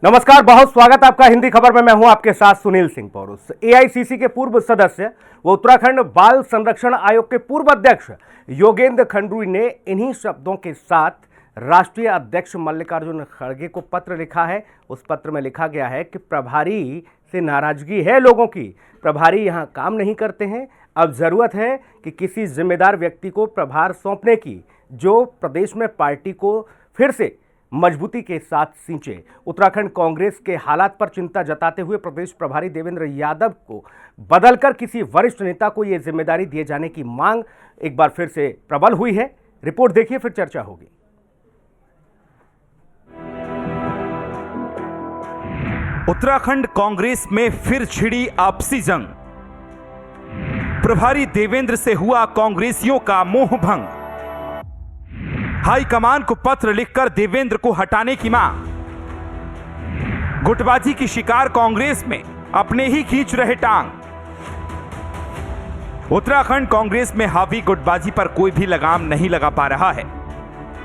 नमस्कार, बहुत स्वागत आपका हिंदी खबर में। मैं हूं आपके साथ सुनील सिंह पौरुष। एआईसीसी के पूर्व सदस्य व उत्तराखंड बाल संरक्षण आयोग के पूर्व अध्यक्ष योगेंद्र खंडूड़ी ने इन्हीं शब्दों के साथ राष्ट्रीय अध्यक्ष मल्लिकार्जुन खड़गे को पत्र लिखा है। उस पत्र में लिखा गया है कि प्रभारी से नाराजगी है लोगों की, प्रभारी यहां काम नहीं करते हैं। अब जरूरत है कि किसी जिम्मेदार व्यक्ति को प्रभार सौंपने की, जो प्रदेश में पार्टी को फिर से मजबूती के साथ सींचे। उत्तराखंड कांग्रेस के हालात पर चिंता जताते हुए प्रदेश प्रभारी देवेंद्र यादव को बदलकर किसी वरिष्ठ नेता को यह जिम्मेदारी दिए जाने की मांग एक बार फिर से प्रबल हुई है। रिपोर्ट देखिए, फिर चर्चा होगी। उत्तराखंड कांग्रेस में फिर छिड़ी आपसी जंग। प्रभारी देवेंद्र से हुआ कांग्रेसियों का मोह भंग। हाईकमान को पत्र लिखकर देवेंद्र को हटाने की मांग। गुटबाजी की शिकार कांग्रेस में अपने ही खींच रहे टांग। उत्तराखंड कांग्रेस में हावी गुटबाजी पर कोई भी लगाम नहीं लगा पा रहा है।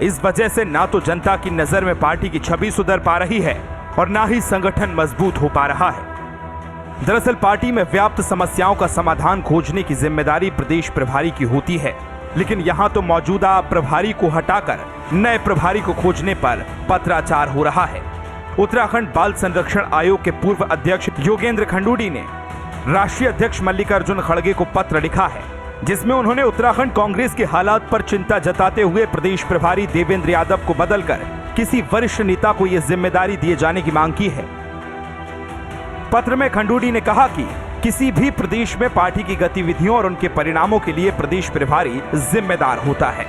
इस वजह से ना तो जनता की नजर में पार्टी की छवि सुधर पा रही है और ना ही संगठन मजबूत हो पा रहा है। दरअसल पार्टी में व्याप्त समस्याओं का समाधान खोजने की जिम्मेदारी प्रदेश प्रभारी की होती है, लेकिन यहां तो मौजूदा प्रभारी को हटाकर नए प्रभारी को खोजने पर पत्राचार हो रहा है। उत्तराखंड बाल संरक्षण आयोग के पूर्व अध्यक्ष योगेंद्र खंडूड़ी ने राष्ट्रीय अध्यक्ष मल्लिकार्जुन खड़गे को पत्र लिखा है, जिसमें उन्होंने उत्तराखंड कांग्रेस के हालात पर चिंता जताते हुए प्रदेश प्रभारी देवेंद्र यादव को बदलकर किसी वरिष्ठ नेता को यह जिम्मेदारी दिए जाने की मांग की है। पत्र में खंडूड़ी ने कहा कि किसी भी प्रदेश में पार्टी की गतिविधियों और उनके परिणामों के लिए प्रदेश प्रभारी जिम्मेदार होता है।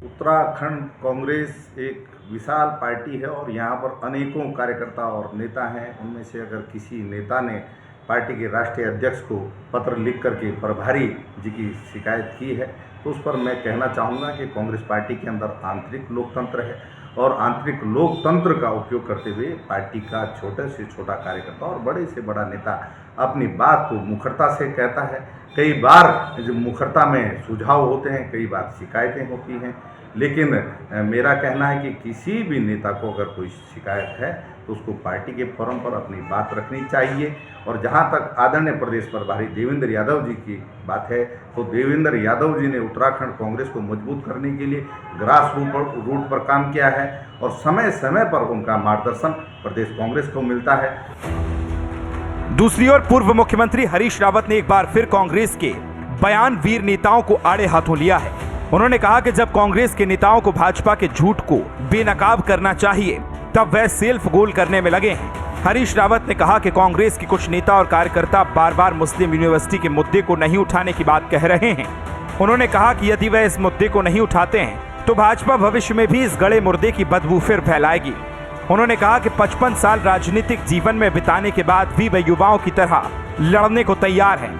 उत्तराखंड कांग्रेस एक विशाल पार्टी है और यहाँ पर अनेकों कार्यकर्ता और नेता हैं। उनमें से अगर किसी नेता ने पार्टी के राष्ट्रीय अध्यक्ष को पत्र लिख करके प्रभारी जी की शिकायत की है, तो उस पर मैं कहना चाहूँगा कि कांग्रेस पार्टी के अंदर आंतरिक लोकतंत्र है और आंतरिक लोकतंत्र का उपयोग करते हुए पार्टी का छोटे से छोटा कार्यकर्ता और बड़े से बड़ा नेता अपनी बात को मुखरता से कहता है। कई बार जो मुखरता में सुझाव होते हैं, कई बार शिकायतें होती हैं, लेकिन मेरा कहना है कि किसी भी नेता को अगर कोई शिकायत है तो उसको पार्टी के फोरम पर अपनी बात रखनी चाहिए। और जहां तक आदरणीय प्रदेश प्रभारी देवेंद्र यादव जी की बात है, तो देवेंद्र यादव जी ने उत्तराखंड कांग्रेस को मजबूत करने के लिए ग्रास रूट पर काम किया है और समय समय पर उनका मार्गदर्शन प्रदेश कांग्रेस को मिलता है। दूसरी ओर पूर्व मुख्यमंत्री हरीश रावत ने एक बार फिर कांग्रेस के बयानवीर नेताओं को आड़े हाथों लिया है। उन्होंने कहा कि जब कांग्रेस के नेताओं को भाजपा के झूठ को बेनकाब करना चाहिए, तब वह सेल्फ गोल करने में लगे हैं। हरीश रावत ने कहा कि कांग्रेस के कुछ नेता और कार्यकर्ता बार बार मुस्लिम यूनिवर्सिटी के मुद्दे को नहीं उठाने की बात कह रहे हैं। उन्होंने कहा कि यदि वह इस मुद्दे को नहीं उठाते हैं तो भाजपा भविष्य में भी इस गड़े मुर्दे की बदबू फिर फैलाएगी। उन्होंने कहा कि 55 साल राजनीतिक जीवन में बिताने के बाद भी वे युवाओं की तरह लड़ने को तैयार हैं।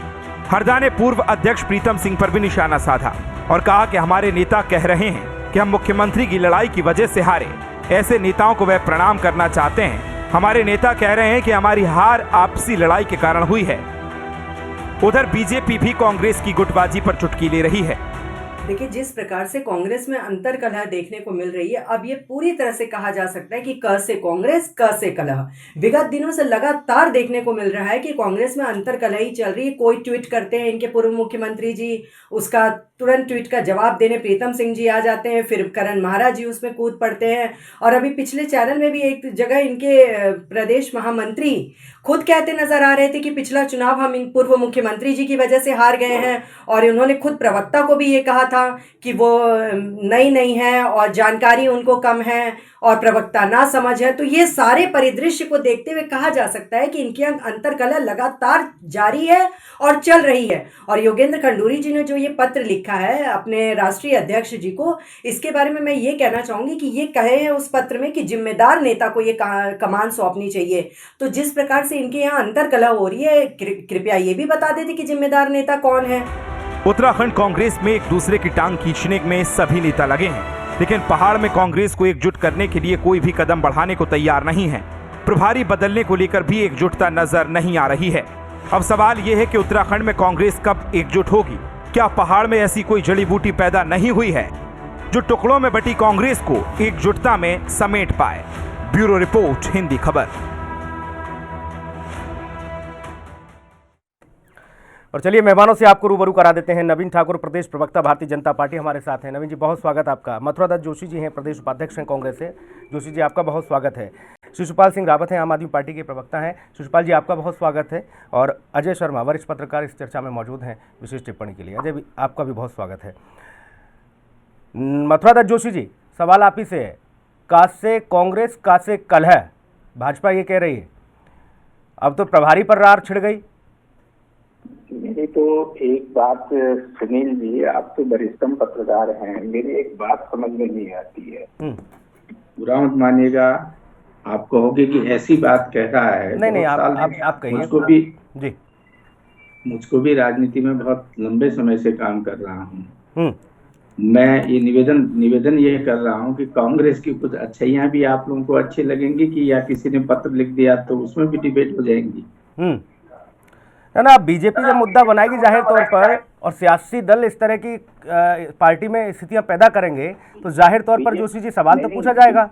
हरदा ने पूर्व अध्यक्ष प्रीतम सिंह पर भी निशाना साधा और कहा कि हमारे नेता कह रहे हैं कि हम मुख्यमंत्री की लड़ाई की वजह से हारे। ऐसे नेताओं को वह प्रणाम करना चाहते हैं। हमारे नेता कह रहे हैं कि हमारी हार आपसी लड़ाई के कारण हुई है। उधर बीजेपी भी कांग्रेस की गुटबाजी पर चुटकी ले रही है। देखिए, जिस प्रकार से कांग्रेस में अंतर कलह देखने को मिल रही है, अब ये पूरी तरह से कहा जा सकता है कि क से कांग्रेस, क से कलह। विगत दिनों से लगातार देखने को मिल रहा है कि कांग्रेस में अंतर कलह ही चल रही है। कोई ट्वीट करते हैं इनके पूर्व मुख्यमंत्री जी, उसका तुरंत ट्वीट का जवाब देने प्रीतम सिंह जी आ जाते हैं, फिर करण महाराज जी उसमें कूद पड़ते हैं। और अभी पिछले चैनल में भी एक जगह इनके प्रदेश महामंत्री खुद कहते नजर आ रहे थे कि पिछला चुनाव हम इन पूर्व मुख्यमंत्री जी की वजह से हार गए हैं। और उन्होंने खुद प्रवक्ता को भी ये कहा था कि वो नई नहीं है और जानकारी उनको कम है और प्रवक्ता ना समझ है। तो ये सारे परिदृश्य को देखते हुए कहा जा सकता है कि इनकी अंतर कलह लगातार जारी है और चल रही है। और योगेंद्र खंडूड़ी जी ने जो ये पत्र लिखा है अपने राष्ट्रीय अध्यक्ष जी को, इसके बारे में मैं ये कहना चाहूंगी कि ये कहे हैं उस पत्र में कि जिम्मेदार नेता को ये कमान सौंपनी चाहिए। तो जिस प्रकार से इनके यहाँ अंतर कलह हो रही है, कृपया ये भी बता देते कि जिम्मेदार नेता कौन है। उत्तराखंड कांग्रेस में एक दूसरे की टांग खींचने में सभी नेता लगे हैं, लेकिन पहाड़ में कांग्रेस को एकजुट करने के लिए कोई भी कदम बढ़ाने को तैयार नहीं है। प्रभारी बदलने को लेकर भी एकजुटता नजर नहीं आ रही है। अब सवाल यह है कि उत्तराखंड में कांग्रेस कब एकजुट होगी? क्या पहाड़ में ऐसी कोई जड़ी बूटी पैदा नहीं हुई है जो टुकड़ों में बटी कांग्रेस को एकजुटता में समेट पाए? ब्यूरो रिपोर्ट, हिंदी खबर। और चलिए मेहमानों से आपको रूबरू करा देते हैं। नवीन ठाकुर, प्रदेश प्रवक्ता, भारतीय जनता पार्टी, हमारे साथ हैं। नवीन जी, बहुत स्वागत आपका। मथुरा दत्त जोशी जी हैं, प्रदेश उपाध्यक्ष हैं कांग्रेस से। जोशी जी, आपका बहुत स्वागत है। शिशुपाल सिंह रावत हैं, आम आदमी पार्टी के प्रवक्ता हैं। शिशुपाल जी, आपका बहुत स्वागत है। और अजय शर्मा, वरिष्ठ पत्रकार, इस चर्चा में मौजूद हैं विशेष टिप्पणी के लिए। अजय, आपका भी बहुत स्वागत है। मथुरा दत्त जोशी जी, सवाल आप ही से है। का से कांग्रेस, का से कलह, भाजपा ये कह रही है। अब तो प्रभारी पर रार छिड़ गई। मेरी तो एक बात, सुनील जी, आप तो वरिष्ठतम पत्रकार हैं, मेरी एक बात समझ में नहीं आती है। बुरा मत मानिएगा, आप कहोगे कि ऐसी बात कह रहा है। नहीं, आप कहिए। मुझको भी राजनीति में बहुत लंबे समय से काम कर रहा हूँ। मैं ये निवेदन ये कर रहा हूँ कि कांग्रेस की कुछ अच्छाइयाँ भी आप लोगों को अच्छी लगेंगी कि, या किसी ने पत्र लिख दिया तो उसमें भी डिबेट हो जाएंगी। है ना। बीजेपी जब मुद्दा बनाएगी जाहिर तौर पर, और सियासी दल इस तरह की पार्टी में स्थितियां पैदा करेंगे, तो जाहिर तौर पर जोशी जी सवाल तो पूछा जाएगा।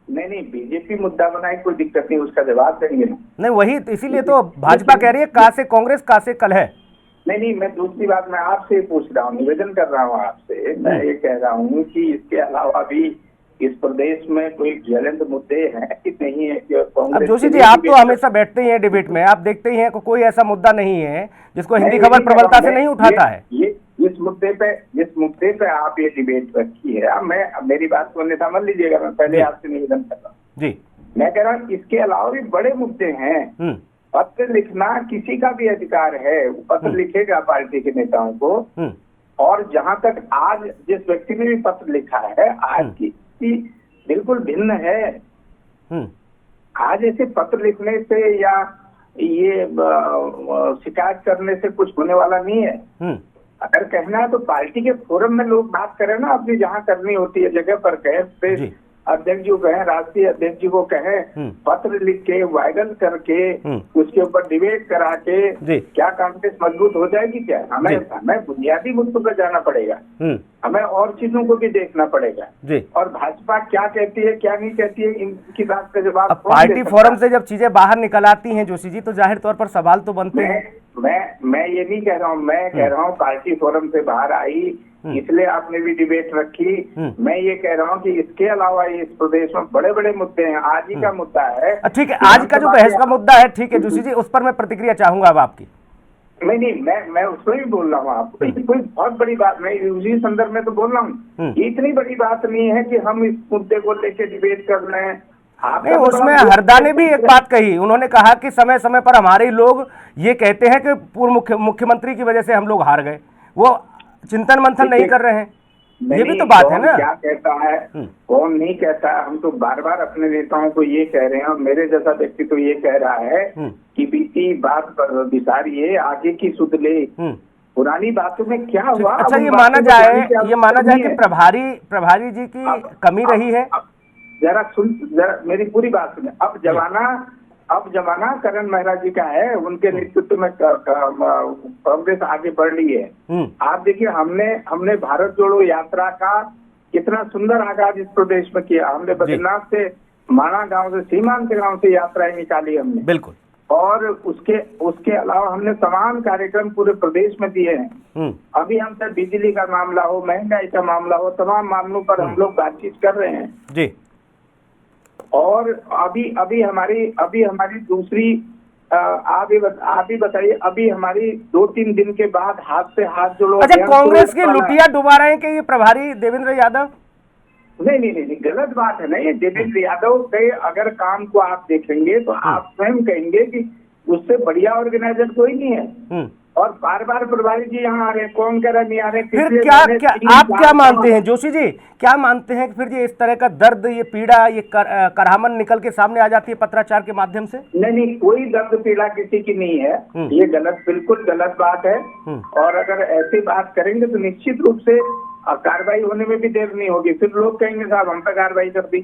नहीं, बीजेपी मुद्दा बनाए, कोई दिक्कत नहीं, उसका जवाब देंगे ना। नहीं, वही इसीलिए तो भाजपा कह रही है का से कांग्रेस, का से कलह। नहीं, मैं दूसरी बात मैं आपसे पूछ रहा हूँ, निवेदन कर रहा हूँ आपसे। मैं ये कह रहा हूँ कि इसके अलावा भी इस प्रदेश में कोई ज्वलंत मुद्दे हैं कि नहीं है कि अब जोशी जी, आप तो हमेशा बैठते ही हैं डिबेट में, आप देखते ही हैं कि कोई ऐसा मुद्दा नहीं है जिसको हिंदी खबर प्रबलता से नहीं उठाता है। ये जिस मुद्दे पे आप ये डिबेट रखी है, मेरी बात को अन्यथा मत लीजिएगा, मैं पहले आपसे निवेदन कर रहा हूँ जी। मैं कह रहा हूँ इसके अलावा भी बड़े मुद्दे हैं। पत्र लिखना किसी का भी अधिकार है, पत्र लिखेगा पार्टी के नेताओं को। और जहां तक आज जिस व्यक्ति ने भी पत्र लिखा है, आज की बिल्कुल भिन्न है। आज ऐसे पत्र लिखने से या ये शिकायत करने से कुछ होने वाला नहीं है। अगर कहना है तो पार्टी के फोरम में लोग बात करें ना, अपनी जहाँ करनी होती है जगह पर कहें, प्रदेश अध्यक्ष जी को कहें, राष्ट्रीय अध्यक्ष जी को कहें, पत्र लिख के वायरल करके उसके ऊपर डिबेट करा के क्या कांग्रेस मजबूत हो जाएगी? क्या हमें बुनियादी मुद्दों पर जाना पड़ेगा, हमें और चीजों को भी देखना पड़ेगा। और भाजपा क्या कहती है क्या नहीं कहती है, इनकी बात का जवाब पार्टी फोरम से जब चीजें बाहर निकल आती हैं जोशी जी, तो जाहिर तौर पर सवाल तो बनते हैं। मैं ये नहीं कह रहा हूँ, मैं कह रहा हूँ पार्टी फोरम से बाहर आई इसलिए आपने भी डिबेट रखी। मैं ये कह रहा हूँ कि इसके अलावा इस प्रदेश में बड़े बड़े मुद्दे हैं। आज ही का मुद्दा है, ठीक है, आज का जो बहस का मुद्दा है, ठीक है जोशी जी, उस पर मैं प्रतिक्रिया चाहूंगा अब आपकी। नहीं, मैं उसमें भी बोल रहा हूँ आपको, कोई बहुत बड़ी बात नहीं, उसी संदर्भ में तो बोल रहा हूँ। इतनी बड़ी बात नहीं है कि हम इस मुद्दे को लेके डिबेट कर रहे हैं। नहीं, उसमें हरदा ने भी एक बात कही, उन्होंने कहा कि समय समय पर हमारे लोग ये कहते हैं कि पूर्व मुख्यमंत्री की वजह से हम लोग हार गए, वो चिंतन मंथन नहीं कर रहे हैं। ये भी तो बात है ना। क्या कहता है, कौन नहीं कहता है? हम तो बार बार अपने नेताओं को ये कह रहे हैं, और मेरे जैसा व्यक्ति तो ये कह रहा है कि बीती बात पर विचारिए, आगे की सुध ले, पुरानी बातों में क्या हुआ। अच्छा, ये माना जाए कि प्रभारी जी की कमी रही है। जरा मेरी पूरी बात सुने। अब जमाना करण मेहरा जी का है, उनके नेतृत्व में कांग्रेस आगे बढ़ रही है। आप देखिए, हमने भारत जोड़ो यात्रा का कितना सुंदर आगाज इस प्रदेश में किया। हमने बद्रीनाथ से, माणा गांव से, सीमांत गांव से यात्राएं निकाली हमने, बिल्कुल। और उसके अलावा हमने तमाम कार्यक्रम पूरे प्रदेश में दिए हैं। अभी हम चाहे बिजली का मामला हो, महंगाई का मामला हो, तमाम मामलों पर हम लोग बातचीत कर रहे हैं जी। और अभी हमारी दूसरी, आप ही बताइए, अभी हमारी 2-3 दिन के बाद हाथ से हाथ जोड़ो। अच्छा, कांग्रेस की लुटिया डुबा रहे हैं कि ये प्रभारी देवेंद्र यादव? नहीं, गलत बात है ना ये। देवेंद्र यादव के अगर काम को आप देखेंगे तो आप स्वयं कहेंगे कि उससे बढ़िया ऑर्गेनाइजर कोई नहीं है। और बार बार प्रभारी जी यहाँ आ रहे हैं, कौन कह रहा नहीं आ रहे? फिर आप क्या मानते हैं जोशी जी, क्या मानते हैं कि फिर ये इस तरह का दर्द, ये पीड़ा, ये कराहमन निकल के सामने आ जाती है पत्राचार के माध्यम से? नहीं, कोई दर्द पीड़ा किसी की नहीं है। ये बिल्कुल गलत बात है। और अगर ऐसी बात करेंगे तो निश्चित रूप से कार्रवाई होने में भी देर नहीं होगी। फिर लोग कहेंगे साहब हम पे कार्रवाई कर दी।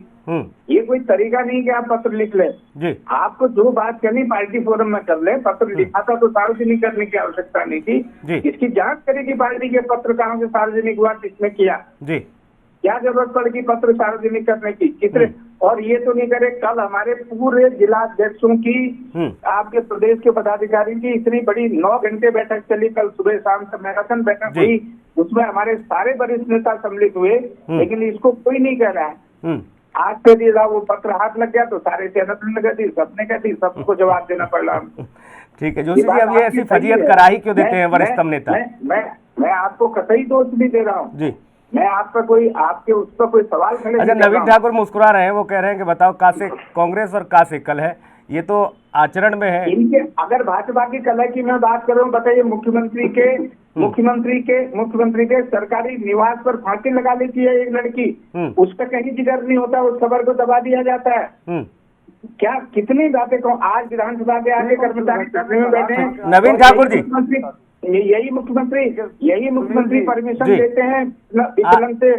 ये कोई तरीका नहीं कि आप पत्र लिख ले। आपको जो बात करनी पार्टी फोरम में कर ले। पत्र लिखा था तो सार्वजनिक करने की आवश्यकता नहीं थी। इसकी जांच करेगी पार्टी के पत्र कहाँ से सार्वजनिक हुआ, किसने किया, क्या जरूरत पड़ेगी पत्र सार्वजनिक करने की, किसने, और ये तो नहीं करे, कल हमारे पूरे जिला अध्यक्षों की, आपके प्रदेश के पदाधिकारी की इतनी बड़ी 9 घंटे बैठक चली, कल सुबह शाम तक मैराथन बैठक हुई, उसमें हमारे सारे वरिष्ठ नेता सम्मिलित हुए, लेकिन इसको कोई नहीं कह रहा है। आज के दिन वो पत्र हाथ लग गया तो सारे सेहत ने कह दी, सबने कह दी, सबको जवाब देना पड़ा। ठीक है जोशी जी, अब ये ऐसी फजीयत करा ही क्यों देते हैं वरिष्ठतम नेता? मैं आपको कतई दोष नहीं दे रहा हूँ जी, मैं आपका कोई आपके उस पर कोई सवाल खड़े। अच्छा, नवीन ठाकुर मुस्कुरा रहे हैं, वो कह रहे हैं कि बताओ का से कांग्रेस और का से कल है, ये तो आचरण में है इनके। अगर भाजपा की कल की मैं बात कर रहा हूँ, बताइए मुख्यमंत्री के सरकारी निवास पर फांसी लगा लेती है एक लड़की, उसका कहीं जिक्र नहीं होता, उस खबर को दबा दिया जाता है। क्या कितनी बातें कहूँ, आज विधानसभा के आगे कर्मचारी धरने में बैठे हैं। नवीन ठाकुर जी, यही मुख्यमंत्री परमिशन देते हैं विकलन से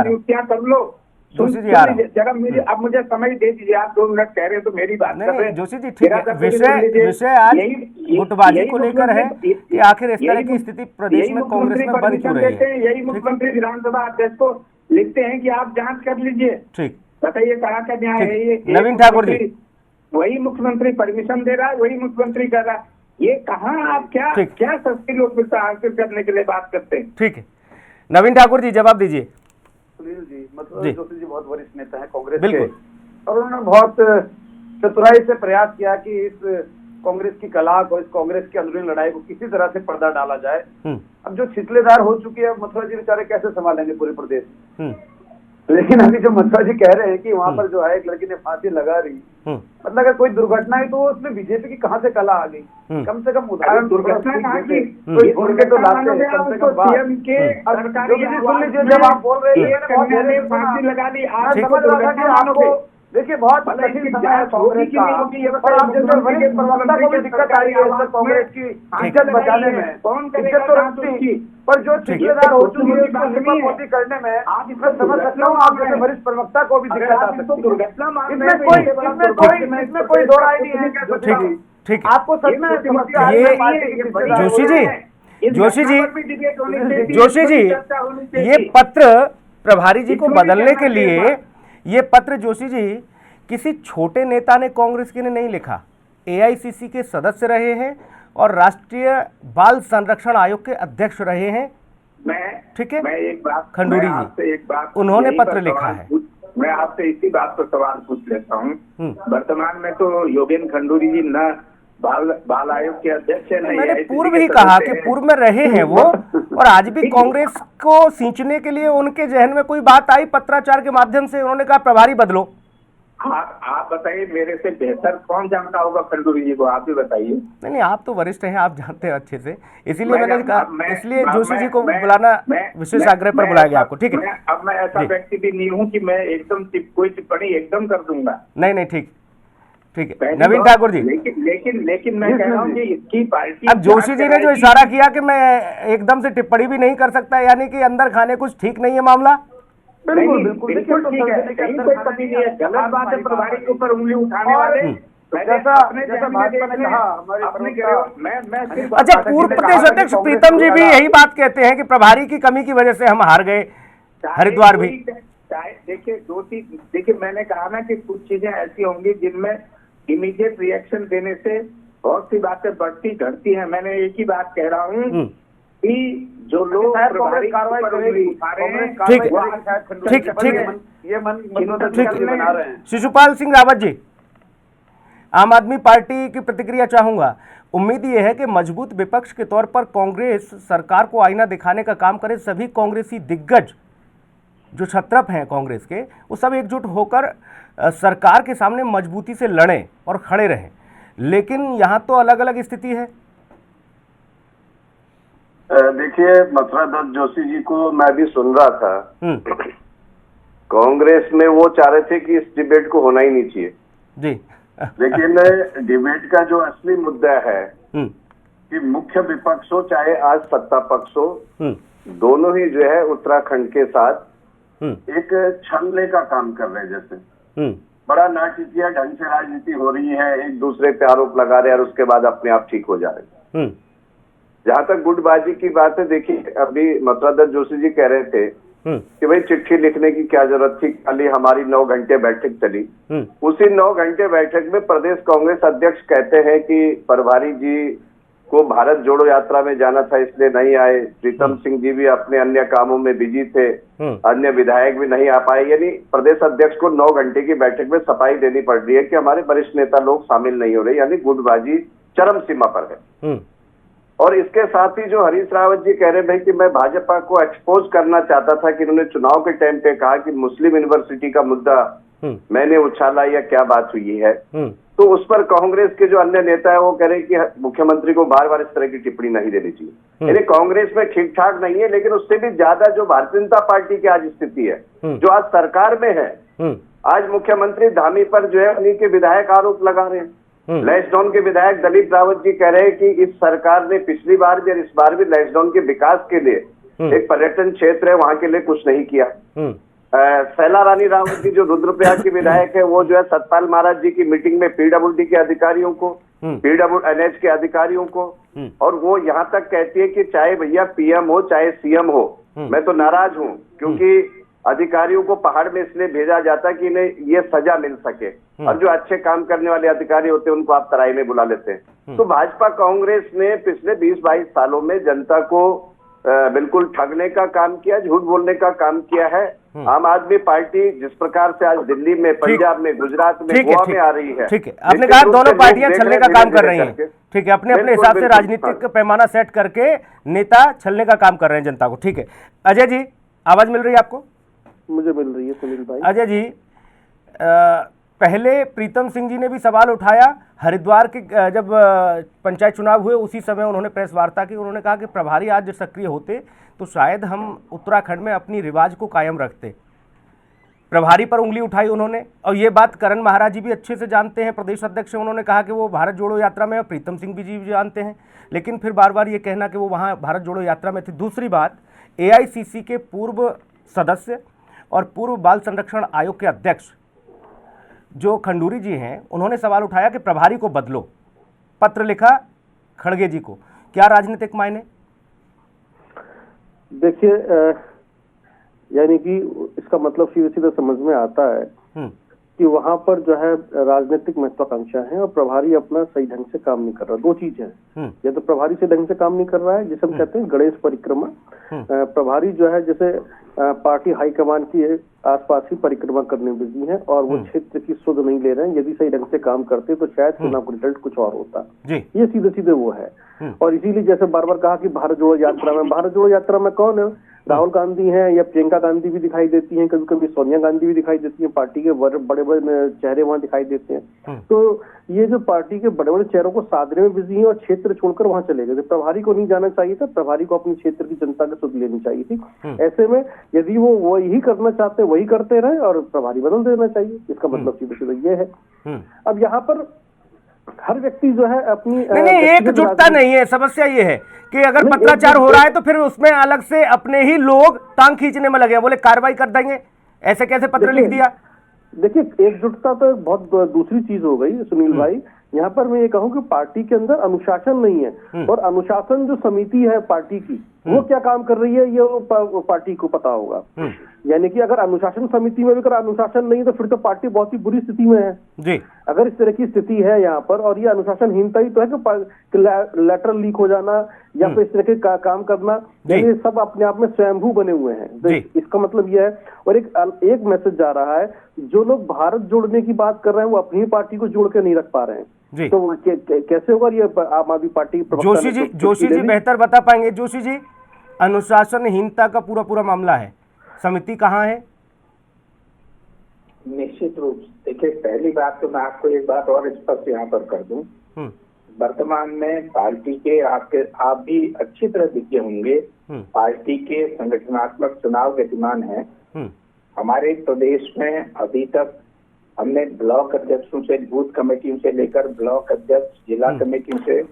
नियुक्तियां कर लो। जरा मेरी, अब मुझे समय दे दीजिए, आप 2 मिनट कह रहे हैं तो मेरी बात कर रहे हैं। जोशी जी ठीक है, विषय आज गुटबाजी को लेकर है कि आखिर इस तरह की स्थिति प्रदेश में कांग्रेस में बन क्यों रही है। यही मुख्यमंत्री विधानसभा अध्यक्ष को लिखते हैं कि आप जांच कर लीजिए। ठीक, बताइए कहाँ का न्याय है ये? नवीन ठाकुर जी, वही मुख्यमंत्री परमिशन दे रहा है, वही मुख्यमंत्री कर रहा है, ये कहाँ आप क्या सस्ती लोकप्रियता हासिल करने के लिए बात करते हैं? ठीक है, नवीन ठाकुर जी जवाब दीजिए। सुनील जी, मतलब जोशी जी बहुत वरिष्ठ नेता है कांग्रेस के, और उन्होंने बहुत चतुराई से प्रयास किया कि इस कांग्रेस की कला को, इस कांग्रेस की अंदरूनी लड़ाई को किसी तरह से पर्दा डाला जाए। अब जो छिछलेदार हो चुकी है, मथुरा जी बेचारे कैसे संभालेंगे पूरे प्रदेश? लेकिन अभी जो मथुरा जी कह रहे हैं कि वहाँ पर जो है एक लड़की ने फांसी लगा रही, मतलब अगर कोई दुर्घटना है तो उसमें बीजेपी की कहाँ से कला आ गई? कम से कम उदाहरण दुर्घटना कहाँ की? उनके तो लाते हैं कम से कम बात। सुन लीजिए, जब आप बोल रहे हैं फांसी लगा दी, आप समझ रहा था कि आपको देखिए बहुत कठिन समय है कांग्रेस का, और आप जैसे वरिष्ठ प्रवक्ता को भी दिक्कत आ रही है कांग्रेस की इज्जत बचाने में। इज्जत तो रखती, पर जो ठेकेदार हो चुकी है उसको लिपापोती करने में आप इसमें समझ सकता हूँ, आप जैसे वरिष्ठ प्रवक्ता को भी दिक्कत आ सकती है। इसमें कोई दो राय नहीं है। ठीक, आपको सच में समस्या जोशी जी, ये पत्र प्रभारी जी को बदलने के लिए, ये पत्र जोशी जी किसी छोटे नेता ने कांग्रेस के ने नहीं लिखा, एआईसीसी के सदस्य रहे हैं और राष्ट्रीय बाल संरक्षण आयोग के अध्यक्ष रहे हैं। ठीक है, मैं एक बात खंडूरी जी, उन्होंने पत्र लिखा है। मैं आपसे इसी बात पर सवाल पूछ लेता हूँ। वर्तमान में तो योगेंद्र खंडूरी जी न बाल आयोग के अध्यक्ष है, मैंने पूर्व ही कहा कि पूर्व में रहे हैं वो, और आज भी कांग्रेस को सींचने के लिए उनके जहन में कोई बात आई पत्राचार के माध्यम से, उन्होंने कहा प्रभारी बदलो। आप बताइए, मेरे से बेहतर कौन जानता होगा खंडूरी जी को, आप ही बताइए। नहीं, आप तो वरिष्ठ हैं, आप जानते हैं अच्छे से, इसीलिए मैंने कहा, इसलिए जोशी जी को बुलाना विशेष आग्रह पर बुलाया गया आपको। ठीक है, अब मैं ऐसा व्यक्ति भी नहीं हूँ कि मैं एकदम कोई टिप्पणी एकदम कर दूंगा। नहीं, ठीक है नवीन ठाकुर जी, लेकिन मैं कह रहा हूँ कि इसकी पार्टी, अब जोशी जी ने जो इशारा किया कि मैं एकदम से टिप्पणी भी नहीं कर सकता, यानी कि अंदर खाने कुछ ठीक नहीं है मामला। बिल्कुल ठीक है, कहीं कोई कमी नहीं है, गलत बात है प्रभारी के ऊपर उंगली उठाने वाले। अच्छा, पूर्व प्रदेश अध्यक्ष प्रीतम जी भी यही बात कहते हैं कि प्रभारी की कमी की वजह से हम हार गए हरिद्वार भी। देखिए मैंने कहा ना कि कुछ चीजें ऐसी होंगी जिनमें इमीडिएट रिएक्शन देने से बहुत सी बातें बढ़ती घटती हैं। मैंने एक ही बात कह रहा हूँ कि जो लोग कार्रवाई करेगी, शिशुपाल सिंह रावत जी, आम आदमी पार्टी की प्रतिक्रिया चाहूंगा। उम्मीद ये है कि मजबूत विपक्ष के तौर पर कांग्रेस सरकार को आईना दिखाने का काम करे। सभी कांग्रेसी दिग्गज जो क्षत्रप हैं कांग्रेस के, वो सब एकजुट होकर सरकार के सामने मजबूती से लड़ें और खड़े रहें। लेकिन यहाँ तो अलग अलग स्थिति है। देखिए, मथुरा दत्त जोशी जी को मैं भी सुन रहा था। कांग्रेस में वो चाह रहे थे कि इस डिबेट को होना ही नहीं चाहिए जी। लेकिन डिबेट का जो असली मुद्दा है कि मुख्य विपक्ष हो चाहे आज सत्ता पक्ष हो, दोनों ही जो है उत्तराखंड के साथ एक छलने का काम कर रहे हैं। जैसे बड़ा नाटकीय ढंग से राजनीति हो रही है, एक दूसरे पे आरोप लगा रहे हैं और उसके बाद अपने आप ठीक हो जा रहे हैं। जहां तक गुटबाजी की बात है, देखिए अभी मथुरा दत्त जोशी जी कह रहे थे कि भाई चिट्ठी लिखने की क्या जरूरत थी, खाली हमारी 9 घंटे बैठक चली। उसी 9 घंटे बैठक में प्रदेश कांग्रेस अध्यक्ष कहते हैं कि प्रभारी जी को भारत जोड़ो यात्रा में जाना था इसलिए नहीं आए, प्रीतम सिंह जी भी अपने अन्य कामों में बिजी थे, अन्य विधायक भी नहीं आ पाए। यानी प्रदेश अध्यक्ष को 9 घंटे की बैठक में सफाई देनी पड़ रही है कि हमारे वरिष्ठ नेता लोग शामिल नहीं हो रहे, यानी गुटबाजी चरम सीमा पर है। और इसके साथ ही जो हरीश रावत जी कह रहे भाई कि मैं भाजपा को एक्सपोज करना चाहता था कि इन्होंने चुनाव के टाइम पे कहा कि मुस्लिम यूनिवर्सिटी का मुद्दा मैंने उछाला या क्या बात हुई है, तो उस पर कांग्रेस के जो अन्य नेता है वो कह रहे हैं कि मुख्यमंत्री को बार बार इस तरह की टिप्पणी नहीं देनी चाहिए। यानी कांग्रेस में ठीक ठाक नहीं है, लेकिन उससे भी ज्यादा जो भारतीय जनता पार्टी की आज स्थिति है, जो आज सरकार में है, आज मुख्यमंत्री धामी पर जो है उन्हीं के विधायक आरोप लगा रहे हैं। लैंसडाउन के विधायक दलीप रावत जी कह रहे हैं कि इस सरकार ने पिछली बार भी और इस बार भी लैंसडाउन के विकास के लिए एक पर्यटन क्षेत्र है वहां के लिए कुछ नहीं किया। शैला रानी रावत जी जो रुद्रप्रयाग की विधायक है वो जो है सतपाल महाराज जी की मीटिंग में पीडब्ल्यूडी के अधिकारियों को, एनएच के अधिकारियों को, और वो यहाँ तक कहती है कि चाहे भैया पीएम हो चाहे सीएम हो, मैं तो नाराज हूँ क्योंकि अधिकारियों को पहाड़ में इसलिए भेजा जाता है कि इन्हें ये सजा मिल सके, और जो अच्छे काम करने वाले अधिकारी होते हैं उनको आप तराई में बुला लेते हैं। तो भाजपा कांग्रेस ने पिछले 20-22 सालों में जनता को बिल्कुल ठगने का काम किया, झूठ बोलने का काम किया है। आम आदमी पार्टी जिस प्रकार से आज दिल्ली में, पंजाब में, गुजरात में, गोवा में आ रही है, ठीक है, आपने कहा दोनों पार्टियां छलने का काम कर रही हैं, ठीक है, अपने अपने हिसाब से राजनीतिक पैमाना सेट करके नेता छलने का काम कर रहे हैं जनता को, ठीक है। अजय जी, आवाज मिल रही है आपको? मुझे मिल रही है सुनील भाई। अजय जी, पहले प्रीतम सिंह जी ने भी सवाल उठाया हरिद्वार के जब पंचायत चुनाव हुए उसी समय उन्होंने प्रेस वार्ता की। उन्होंने कहा कि प्रभारी आज सक्रिय होते तो शायद हम उत्तराखंड में अपनी रिवाज को कायम रखते। प्रभारी पर उंगली उठाई उन्होंने, और ये बात करण महाराज जी भी अच्छे से जानते हैं, प्रदेश अध्यक्ष हैं। उन्होंने कहा कि वो भारत जोड़ो यात्रा में, और प्रीतम सिंह जी भी जानते हैं, लेकिन फिर बार बार ये कहना कि वो वहाँ भारत जोड़ो यात्रा में थे। दूसरी बात, AICC के पूर्व सदस्य और पूर्व बाल संरक्षण आयोग के अध्यक्ष जो खंडूरी जी हैं, उन्होंने सवाल उठाया कि प्रभारी को बदलो, पत्र लिखा खड़गे जी को। क्या राजनीतिक मायने? देखिए, यानी कि इसका मतलब सीधे सीधे समझ में आता है कि वहां पर जो है राजनीतिक महत्वाकांक्षा है और प्रभारी अपना सही ढंग से काम नहीं कर रहा। दो चीज है, या तो प्रभारी से ढंग से काम नहीं कर रहा है, जिसे हम कहते हैं गणेश परिक्रमा। प्रभारी जो है जैसे पार्टी हाईकमान की आसपास ही परिक्रमा करने में बिजी है और वो क्षेत्र की सुध नहीं ले रहे हैं। यदि सही ढंग से काम करते तो शायद चुनाव का रिजल्ट कुछ और होता। ये सीधे सीधे वो है। और इसीलिए जैसे बार बार कहा कि भारत जोड़ो यात्रा में कौन है? राहुल गांधी हैं या प्रियंका गांधी भी दिखाई देती हैं, कभी कभी सोनिया गांधी भी दिखाई देती हैं, पार्टी के बड़े बड़े चेहरे वहां दिखाई देते हैं। तो ये जो पार्टी के बड़े बड़े चेहरों को साधने में बिजी हैं और क्षेत्र छोड़कर वहां चले गए। प्रभारी को नहीं जाना चाहिए था, प्रभारी को अपने क्षेत्र की जनता की सुध लेनी चाहिए थी। ऐसे में यदि वो वही करना चाहते वही करते रहे और प्रभारी बदल देना चाहिए। इसका मतलब सीधे सीधे ये है। अब यहाँ पर हर व्यक्ति जो है अपनी नहीं, एकजुटता नहीं है। समस्या ये है कि अगर पत्राचार हो रहा है तो फिर उसमें अलग से अपने ही लोग टांग खींचने में लगे, बोले कार्रवाई कर देंगे। ऐसे कैसे पत्र लिख दिया? देखिए, एकजुटता तो बहुत दूसरी चीज हो गई सुनील भाई। यहाँ पर मैं ये कहूँ कि पार्टी के अंदर अनुशासन नहीं है, और अनुशासन जो समिति है पार्टी की वो क्या काम कर रही है ये पार्टी को पता होगा। यानी कि अगर अनुशासन समिति में भी अगर अनुशासन नहीं तो फिर तो पार्टी बहुत ही बुरी स्थिति में है जी। अगर इस तरह की स्थिति है यहाँ पर, और ये अनुशासनहीनता ही तो है कि लेटर लीक हो जाना या फिर इस तरह के काम करना, ये सब अपने आप में स्वयंभू बने हुए हैं। तो इसका मतलब ये है। और एक मैसेज जा रहा है, जो लोग भारत जोड़ने की बात कर रहे हैं वो अपनी पार्टी को जोड़ के नहीं रख पा रहे हैं जी। तो कैसे होगा ये? आम आदमी पार्टी जोशी जी बेहतर बता पाएंगे। जोशी जी, अनुशासनहीनता का पूरा मामला है, समिति कहाँ है? निश्चित रूप से देखिए, पहली बात तो मैं आपको एक बात और स्पष्ट यहाँ पर कर दूं। वर्तमान में पार्टी के आप भी अच्छी तरह दिखे होंगे, पार्टी के संगठनात्मक चुनाव गतिमान है। हमारे प्रदेश में अभी तक हमने ब्लॉक अध्यक्षों से, बूथ कमेटियों से लेकर ब्लॉक अध्यक्ष, जिला कमेटियों से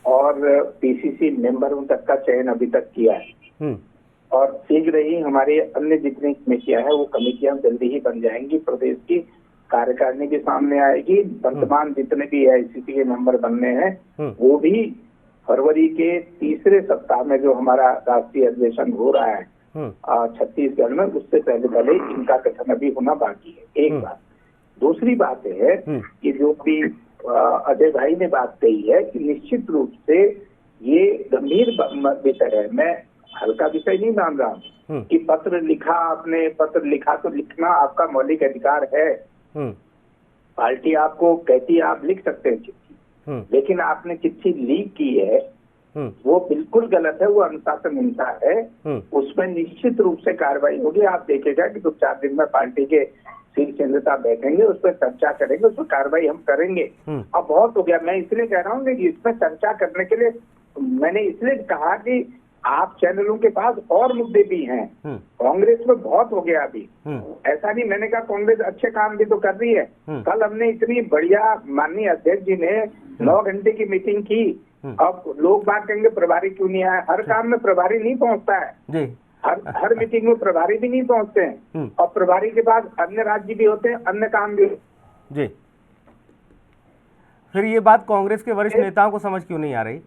और PCC मेंबरों तक का चयन अभी तक किया है। और शीघ्र ही हमारे अन्य जितनी कमेटियां हैं वो कमेटियां जल्दी ही बन जाएंगी, प्रदेश की कार्यकारिणी के सामने आएगी। वर्तमान जितने भी AICC के मेंबर बनने हैं वो भी फरवरी के तीसरे सप्ताह में जो हमारा राष्ट्रीय अधिवेशन हो रहा है छत्तीसगढ़ में, उससे पहले इनका गठन अभी होना बाकी है। एक बात। दूसरी बात है कि जो भी अजय भाई ने बात कही है कि निश्चित रूप से ये गंभीर विषय है। मैं हल्का विषय नहीं मान रहा हूँ कि पत्र लिखा आपने, पत्र लिखा तो लिखना आपका मौलिक अधिकार है। पार्टी आपको कहती है आप लिख सकते हैं चिट्ठी, लेकिन आपने चिट्ठी लीक की है वो बिल्कुल गलत है, वो अनुशासन हिंसा है। उसमें निश्चित रूप से कार्रवाई होगी। आप देखेगा कि 2-4 दिन में पार्टी के शीर्ष नेता बैठेंगे, उस पर चर्चा करेंगे, उस पर कार्रवाई हम करेंगे। अब बहुत हो गया। मैं इसलिए कह रहा हूँ कि इसमें चर्चा करने के लिए मैंने इसलिए कहा कि आप चैनलों के पास और मुद्दे भी हैं। कांग्रेस में बहुत हो गया अभी। ऐसा नहीं, मैंने कहा कांग्रेस अच्छे काम भी तो कर रही है। कल हमने इतनी बढ़िया, माननीय अध्यक्ष जी ने 9 घंटे की मीटिंग की। अब लोग बात कहेंगे प्रभारी क्यों नहीं आया। हर काम में प्रभारी नहीं पहुंचता है, हर मीटिंग में प्रभारी भी नहीं पहुंचते हैं। और प्रभारी के पास अन्य राज्य भी होते हैं, अन्य काम भी। जी, फिर ये बात कांग्रेस के वरिष्ठ नेताओं को समझ क्यों नहीं आ रही?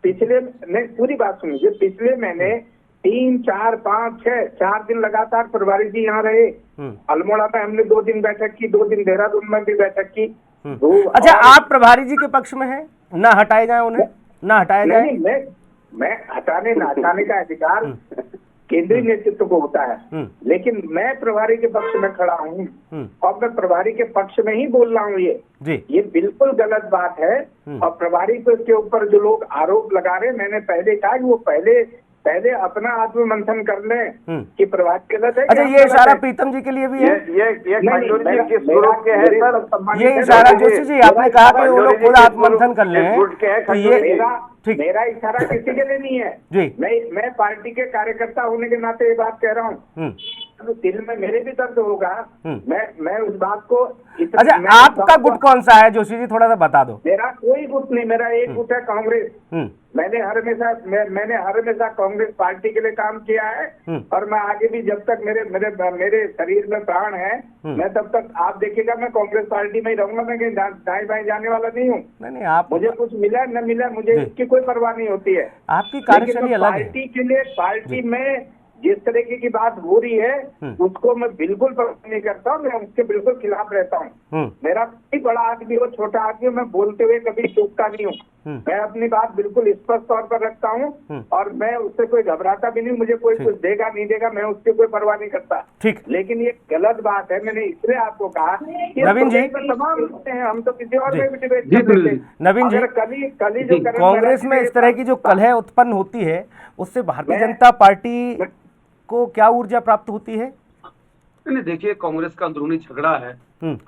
पिछले, नहीं पूरी बात सुनिए, पिछले महीने 3, 4, 5, 6 4 दिन लगातार प्रभारी जी यहाँ रहे। अल्मोड़ा में हमने 2 दिन बैठक की, 2 दिन देहरादून में भी बैठक की। अच्छा, आप प्रभारी जी के पक्ष में हैं, ना हटाए जाए उन्हें, ना हटाया जाए? नहीं, मैं हटाने ना हटाने का अधिकार केंद्रीय नेतृत्व को होता है, लेकिन मैं प्रभारी के पक्ष में खड़ा हूँ और मैं प्रभारी के पक्ष में ही बोल रहा हूँ। ये बिल्कुल गलत बात है। और प्रभारी को इसके ऊपर जो लोग आरोप लगा रहे हैं, मैंने पहले कहा कि वो पहले अपना आत्ममंथन कर लें कि प्रभारी गलत है। अच्छा, ये इशारा प्रीतम जी के लिए भी है? ये इशारा जोशी जी आपने कहा कि वो लोग खुद आत्ममंथन कर लें, तो ये मेरा इशारा किसी के लिए नहीं है जी। मैं पार्टी के कार्यकर्ता होने के नाते ये बात कह रहा हूँ। तो दिल में मेरे भी दर्द होगा। मैं उस बात को। अच्छा, आपका गुट कौन सा है जोशी जी, थोड़ा सा बता दो। मेरा कोई गुट नहीं, मेरा एक गुट है कांग्रेस। मैंने हर हमेशा कांग्रेस पार्टी के लिए काम किया है और मैं आगे भी, जब तक मेरे शरीर में प्राण है, मैं तब तक आप देखिएगा मैं कांग्रेस पार्टी में ही रहूंगा। मैं कहीं दाएं बाएं जाने वाला नहीं हूँ। नहीं, आप मुझे कुछ मिला न मिला, मुझे इसकी कोई परवाह नहीं होती है। आपकी कार्यशैली अलग है। पार्टी के लिए, पार्टी में जिस तरीके की बात हो रही है उसको मैं बिल्कुल पसंद नहीं करता हूँ। मैं उसके बिल्कुल खिलाफ रहता हूँ। मेरा कोई बड़ा आदमी हो, छोटा आदमी हो, मैं बोलते हुए कभी चूकता नहीं हूँ। मैं अपनी बात बिल्कुल स्पष्ट तौर पर रखता हूँ और मैं उससे कोई घबराता भी नहीं। मुझे कोई कुछ देगा नहीं देगा, मैं उसकी कोई परवाह नहीं करता। ठीक, लेकिन ये गलत बात है। मैंने इसलिए आपको कहा कि नवीन जी, तमाम होते हैं, हम तो किसी और में भी डिबेट कर लेते। नवीन जी, कली जो कांग्रेस में इस तरह की जो कलह उत्पन्न होती है, उससे भारतीय जनता पार्टी को क्या ऊर्जा प्राप्त होती है? नहीं, देखिए, कांग्रेस का अंदरूनी झगड़ा है,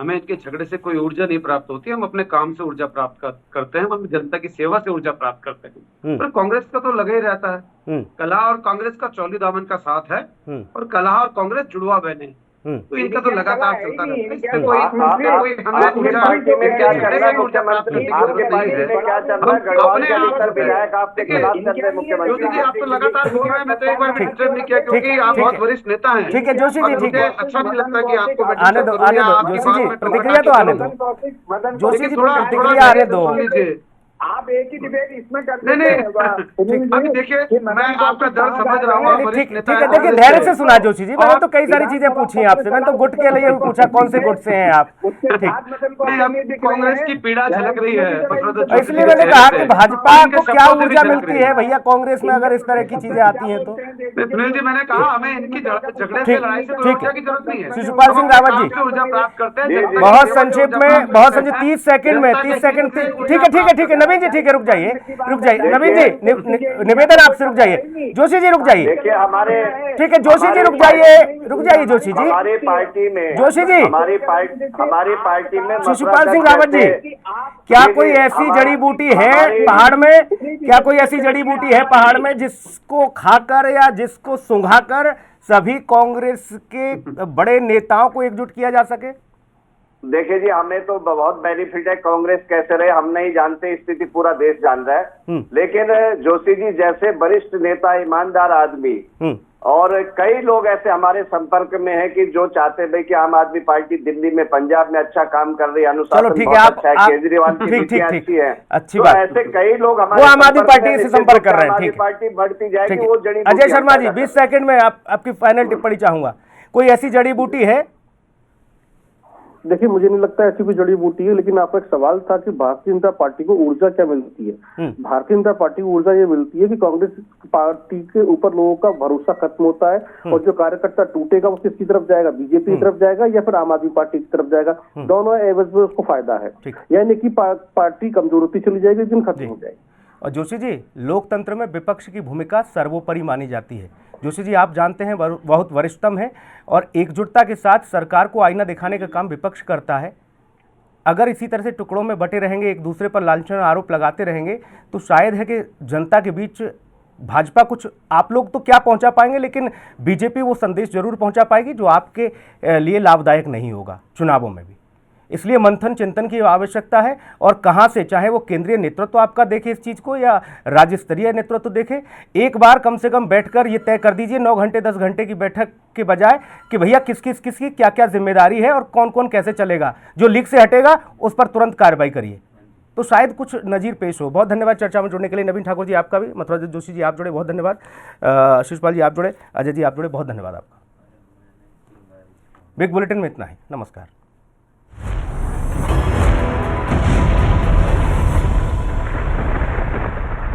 हमें इनके झगड़े से कोई ऊर्जा नहीं प्राप्त होती। हम अपने काम से ऊर्जा प्राप्त करते हैं, हम जनता की सेवा से ऊर्जा प्राप्त करते हैं। पर कांग्रेस का तो लगा ही रहता है। कलह और कांग्रेस का चौली दामन का साथ है और कलह और कांग्रेस जुड़वा बहने, तो इनका तो लगातार चलता रहता है। इसमें कोई हमें ऊर्जा पार्टी में क्या चल रहा है मुख्यमंत्री? आपके पार्टी में क्या चल रहा है? गढ़वाल के अधिकतर विधायक आपके खिलाफ चल रहे हैं मुख्यमंत्री। आप तो लगातार बोल रहे हैं, मैं तो एक बार भी डिस्टर्ब नहीं किया क्योंकि आप बहुत वरिष्ठ नेता हैं। ठीक है जोशी जी, ठीक है, अच्छा नहीं लगता कि आपको आने दो जोशी जी, प्रतिक्रिया तो आने दो। जोशी जी, प्रतिक्रिया आने दो। आप एक ही डिबेट इसमें करते हैं। अभी देखिए, मैं आपका दर्द समझ रहा हूँ। ठीक है, देखिए, धैर्य से सुना जोशी जी। मैंने तो कई सारी चीजें पूछी हैं आपसे। मैंने तो गुट के लिए भी पूछा, कौन से गुट से हैं आप। कांग्रेस की पीड़ा झलक रही है, इसलिए मैंने कहा कि भाजपा को क्या ऊर्जा मिलती है भैया कांग्रेस में अगर इस तरह की चीजें आती हैं तो। सुनील जी, मैंने कहा हमें इनकी झगड़े से, लड़ाई से ऊर्जा की जरूरत नहीं है। शिशुपाल सिंह रावत जी, ऊर्जा प्राप्त करते हैं बहुत संक्षेप में, 30 सेकंड में, 30 सेकंड। ठीक है नवीन जी, ठीक है, रुक जाइए नवीन जी, निवेदन आपसे, रुक जाइए जोशी जी, रुक जाइए। देखिए, हमारे, ठीक है जोशी जी, रुक जाइए जोशी जी। हमारी पार्टी में, जोशी जी, हमारी पार्टी में शिशुपाल सिंह रावत जी, क्या कोई ऐसी जड़ी बूटी है पहाड़ में, क्या कोई ऐसी जड़ी बूटी है पहाड़ में जिसको खाकर या जिसको सूंघाकर सभी कांग्रेस के बड़े नेताओं को एकजुट किया जा सके? देखिए जी, हमें तो बहुत बेनिफिट है। कांग्रेस कैसे रहे हम नहीं जानते, स्थिति पूरा देश जान रहा है। लेकिन जोशी जी जैसे वरिष्ठ नेता, ईमानदार आदमी और कई लोग ऐसे हमारे संपर्क में हैं कि जो चाहते हैं कि आम आदमी पार्टी दिल्ली में, पंजाब में अच्छा काम कर रही है, अनुशासन बहुत अच्छा है, केजरीवाल की नीतियां अच्छी है, अच्छी तो बात। ऐसे कई लोग हमारे वो आम आदमी पार्टी से संपर्क कर रहे हैं। आम आदमी पार्टी बढ़ती जाएगी, वो जड़ी अजय शर्मा जी 20 सेकंड में आपकी फाइनल टिप्पणी चाहूंगा। कोई ऐसी जड़ी बूटी है? देखिए, मुझे नहीं लगता ऐसी कोई जड़ी बूटी है, लेकिन आपका एक सवाल था कि भारतीय जनता पार्टी को ऊर्जा क्या मिलती है। भारतीय जनता पार्टी को ऊर्जा ये मिलती है कि कांग्रेस पार्टी के ऊपर लोगों का भरोसा खत्म होता है और जो कार्यकर्ता टूटेगा वो किसकी तरफ जाएगा, बीजेपी की तरफ जाएगा या फिर आम आदमी पार्टी की तरफ जाएगा। दोनों एवज में उसको फायदा है, यानी कि पार्टी कमजोर होती चली जाएगी, दिन खत्म हो जाएगी। और जोशी जी, लोकतंत्र में विपक्ष की भूमिका सर्वोपरि मानी जाती है। जोशी जी, आप जानते हैं बहुत वरिष्ठतम है और एकजुटता के साथ सरकार को आईना दिखाने का काम विपक्ष करता है। अगर इसी तरह से टुकड़ों में बटे रहेंगे, एक दूसरे पर लांछन आरोप लगाते रहेंगे, तो शायद है कि जनता के बीच भाजपा कुछ, आप लोग तो क्या पहुंचा पाएंगे, लेकिन बीजेपी वो संदेश जरूर पहुंचा पाएगी जो आपके लिए लाभदायक नहीं होगा चुनावों में भी। इसलिए मंथन चिंतन की आवश्यकता है और कहां से, चाहे वो केंद्रीय नेतृत्व आपका देखे इस चीज को या राज्य स्तरीय नेतृत्व देखे, एक बार कम से कम बैठकर ये तय कर दीजिए 9 घंटे 10 घंटे की बैठक के बजाय कि भैया किसकी क्या क्या जिम्मेदारी है और कौन कौन कैसे चलेगा। जो लीक से हटेगा उस पर तुरंत कार्रवाई करिए, तो शायद कुछ नजीर पेश हो। बहुत धन्यवाद चर्चा में जुड़ने के लिए। नवीन ठाकुर जी आपका भी, मथुरा जोशी जी आप जुड़े, बहुत धन्यवाद। शिशपाल जी आप जुड़े, अजय जी आप जुड़े, बहुत धन्यवाद आपका। बिग बुलेटिन में इतना ही, नमस्कार।